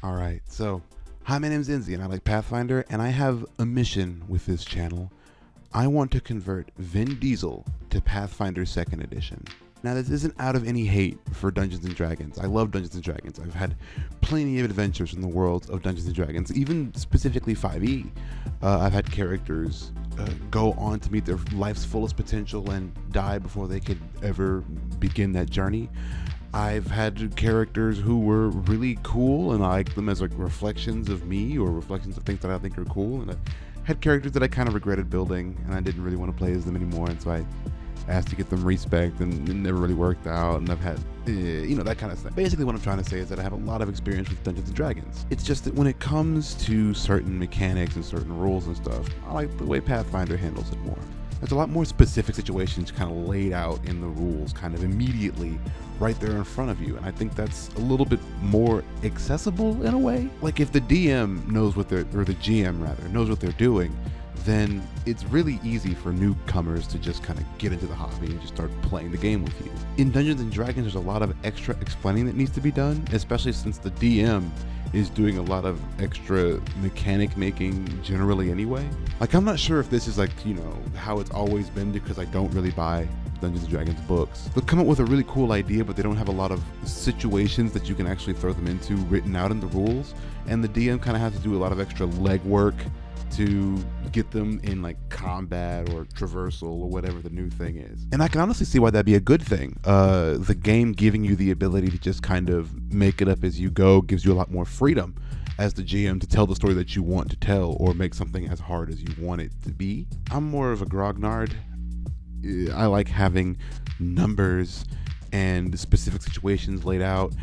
Alright, so, hi, my name's Enzi, and I like Pathfinder, and I have a mission with this channel. I want to convert Vin Diesel to Pathfinder 2nd Edition. Now, this isn't out of any hate for Dungeons & Dragons. I love Dungeons & Dragons. I've had plenty of adventures in the world of Dungeons & Dragons, even specifically 5e. I've had characters go on to meet their life's fullest potential and die before they could ever begin that journey. I've had characters who were really cool, and I like them as like reflections of me or reflections of things that I think are cool. And I had characters that I kind of regretted building, and I didn't really want to play as them anymore, and so I asked to get them respec, and it never really worked out. And I've had, that kind of stuff. Basically, what I'm trying to say is that I have a lot of experience with Dungeons & Dragons. It's just that when it comes to certain mechanics and certain rules and stuff, I like the way Pathfinder handles it more. There's a lot more specific situations kind of laid out in the rules kind of immediately right there in front of you, and I think that's a little bit more accessible in a way. Like if the DM knows what they're, or the GM rather, knows what they're doing, then it's really easy for newcomers to just kind of get into the hobby and just start playing the game with you. In Dungeons & Dragons, there's a lot of extra explaining that needs to be done, especially since the DM is doing a lot of extra mechanic making generally anyway. Like, I'm not sure if this is like, how it's always been, because I don't really buy Dungeons & Dragons books. They'll come up with a really cool idea, but they don't have a lot of situations that you can actually throw them into written out in the rules, and the DM kind of has to do a lot of extra legwork to get them in like combat or traversal or whatever the new thing is. And I can honestly see why that'd be a good thing. The game giving you the ability to just kind of make it up as you go gives you a lot more freedom as the GM to tell the story that you want to tell, or make something as hard as you want it to be. I'm more of a grognard. I like having numbers and specific situations laid out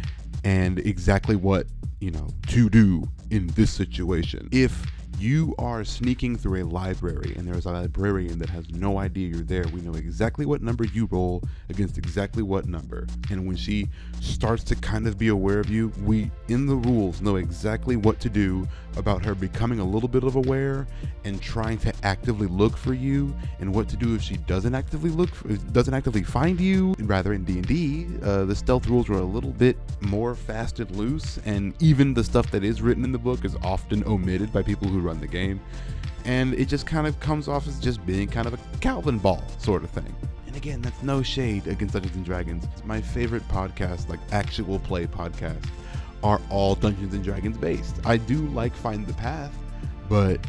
and exactly what, to do in this situation. If you are sneaking through a library and there's a librarian that has no idea you're there, we know exactly what number you roll against exactly what number. And when she starts to kind of be aware of you, we, in the rules, know exactly what to do about her becoming a little bit of aware and trying to actively look for you, and what to do if she doesn't actively find you. Rather, in D&D, the stealth rules are a little bit more fast and loose, and even the stuff that is written in the book is often omitted by people who run the game, and it just kind of comes off as just being kind of a Calvin ball sort of thing. And again, that's no shade against Dungeons & Dragons. My favorite podcasts, like actual play podcasts, are all Dungeons & Dragons based. I do like Find the Path, but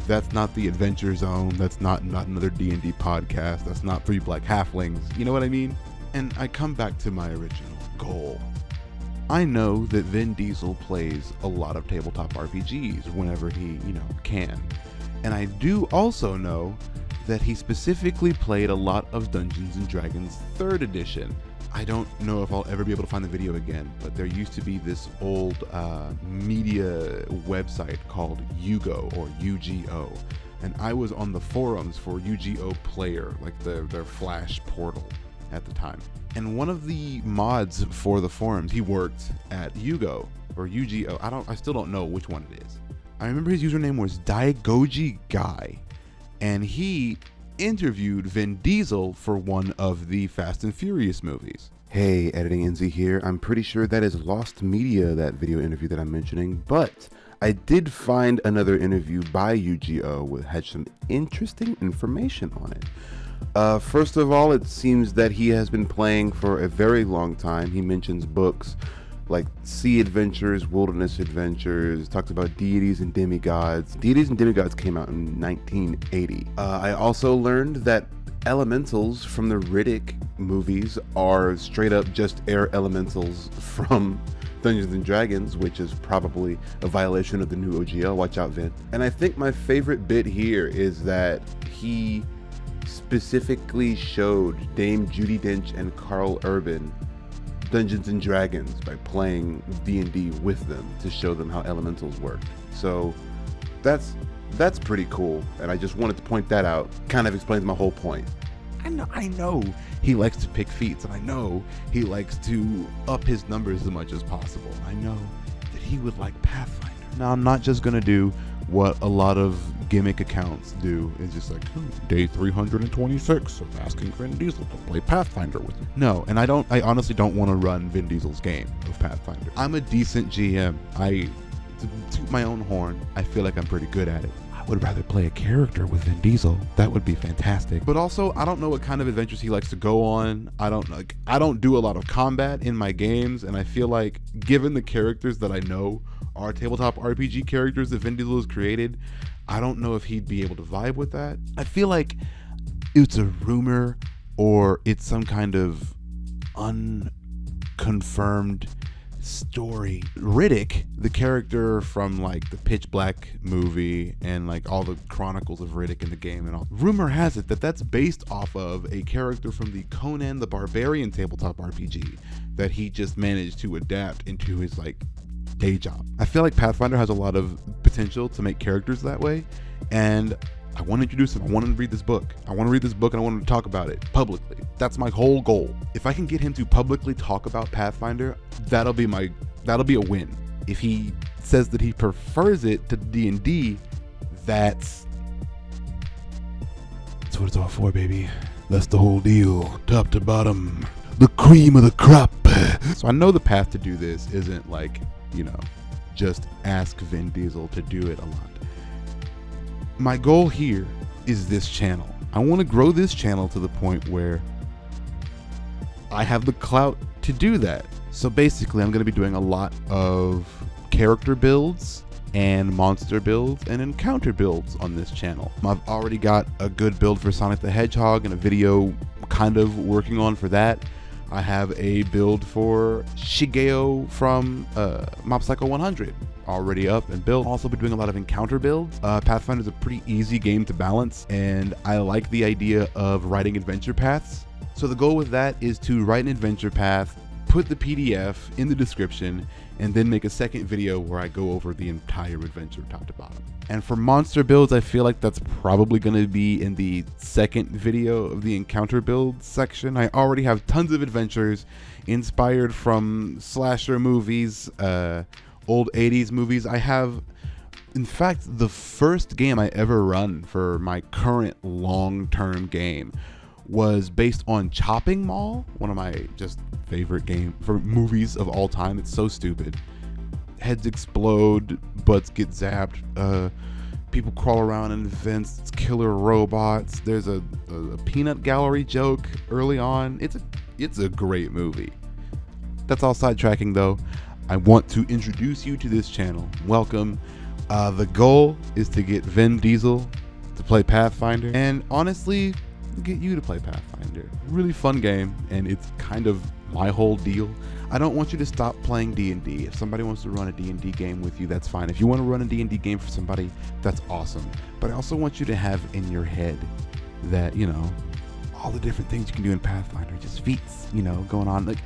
that's not the Adventure Zone. That's not another D&D podcast. That's not Three Black Halflings. You know what I mean? And I come back to my original goal. I know that Vin Diesel plays a lot of tabletop RPGs whenever he, can. And I do also know that he specifically played a lot of Dungeons & Dragons 3rd Edition. I don't know if I'll ever be able to find the video again, but there used to be this old media website called Yugo, or UGO. And I was on the forums for UGO Player, like their Flash portal at the time. And one of the mods for the forums, he worked at Yugo, or UGO. I still don't know which one it is. I remember his username was Daigoji Guy, and he interviewed Vin Diesel for one of the Fast and Furious movies. Hey, Editing Enzi here. I'm pretty sure that is lost media, that video interview that I'm mentioning, but I did find another interview by UGO which had some interesting information on it. First of all, it seems that he has been playing for a very long time. He mentions books like Sea Adventures, Wilderness Adventures, talks about Deities and Demigods. Deities and Demigods came out in 1980. I also learned that elementals from the Riddick movies are straight up just air elementals from Dungeons & Dragons, which is probably a violation of the new OGL. Watch out, Vin. And I think my favorite bit here is that he specifically showed Dame Judi Dench and Carl Urban Dungeons & Dragons by playing D&D with them to show them how elementals work. So that's pretty cool, and I just wanted to point that out. Kind of explains my whole point. I know he likes to pick feats, and I know he likes to up his numbers as much as possible. I know that he would like Pathfinder. Now, I'm not just going to do what a lot of gimmick accounts do. It's just like, day 326 of asking Vin Diesel to play Pathfinder with you. No, and I honestly don't want to run Vin Diesel's game of Pathfinder. I'm a decent GM. To toot my own horn, I feel like I'm pretty good at it. I would rather play a character with Vin Diesel. That would be fantastic. But also, I don't know what kind of adventures he likes to go on. I don't do a lot of combat in my games, and I feel like given the characters that I know are tabletop RPG characters that Vin Diesel has created, I don't know if he'd be able to vibe with that. I feel like it's a rumor or it's some kind of unconfirmed story. Riddick, the character from like the Pitch Black movie and like all the chronicles of Riddick in the game and all, rumor has it that that's based off of a character from the Conan the Barbarian tabletop RPG that he just managed to adapt into his like day job. I feel like Pathfinder has a lot of potential to make characters that way, and I want to introduce him. I want him to read this book. I want to read this book and I want him to talk about it publicly. That's my whole goal. If I can get him to publicly talk about Pathfinder, that'll be a win. If he says that he prefers it to D&D, that's what it's all for, baby. That's the whole deal, top to bottom, the cream of the crop. So I know the path to do this isn't like, just ask Vin Diesel to do it a lot. My goal here is this channel. I want to grow this channel to the point where I have the clout to do that. So basically, I'm going to be doing a lot of character builds and monster builds and encounter builds on this channel. I've already got a good build for Sonic the Hedgehog and a video kind of working on for that. I have a build for Shigeo from Mob Psycho 100 already up and built. Also been doing a lot of encounter builds. Pathfinder is a pretty easy game to balance, and I like the idea of writing adventure paths. So the goal with that is to write an adventure path, put the PDF in the description, and then make a second video where I go over the entire adventure top to bottom. And for monster builds, I feel like that's probably going to be in the second video of the encounter builds section. I already have tons of adventures inspired from slasher movies, old 80s movies. I have, in fact, the first game I ever run for my current long-term game was based on Chopping Mall, one of my just favorite movies of all time. It's so stupid. Heads explode, butts get zapped, people crawl around in vents, it's killer robots. There's a peanut gallery joke early on. It's a great movie. That's all sidetracking though. I want to introduce you to this channel. Welcome. The goal is to get Vin Diesel to play Pathfinder, and honestly, get you to play Pathfinder. Really fun game, and it's kind of my whole deal. I don't want you to stop playing D&D. If somebody wants to run a D&D game with you, that's fine. If you want to run a D&D game for somebody, that's awesome. But I also want you to have in your head that, all the different things you can do in Pathfinder, just feats, going on. Like,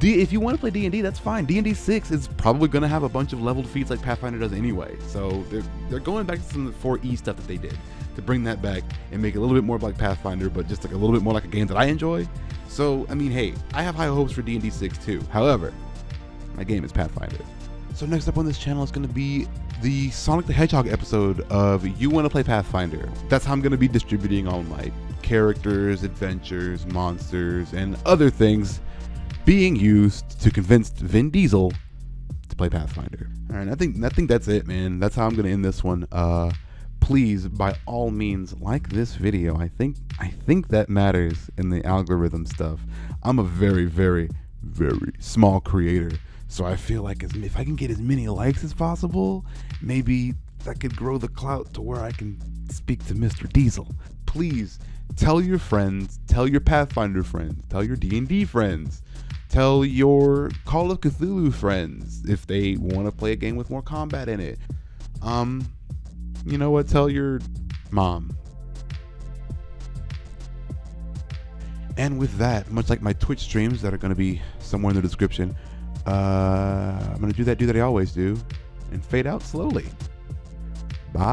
if you want to play D&D, that's fine. D&D 6 is probably going to have a bunch of leveled feats like Pathfinder does anyway. So they're going back to some of the 4E stuff that they did to bring that back and make it a little bit more like Pathfinder, but just like a little bit more like a game that I enjoy. So, I mean, hey, I have high hopes for D&D 6 too. However, my game is Pathfinder. So next up on this channel is going to be the Sonic the Hedgehog episode of You Want to Play Pathfinder. That's how I'm going to be distributing all my characters, adventures, monsters, and other things being used to convince Vin Diesel to play Pathfinder. All right, I think that's it, man. That's how I'm going to end this one. Please, by all means, like this video. I think that matters in the algorithm stuff. I'm a very, very, very small creator, so I feel like if I can get as many likes as possible, maybe that could grow the clout to where I can speak to Mr. Diesel. Please tell your friends, tell your Pathfinder friends, tell your D&D friends, tell your Call of Cthulhu friends if they want to play a game with more combat in it. You know what? Tell your mom. And with that, much like my Twitch streams that are going to be somewhere in the description, I'm going to do that I always do and fade out slowly. Bye.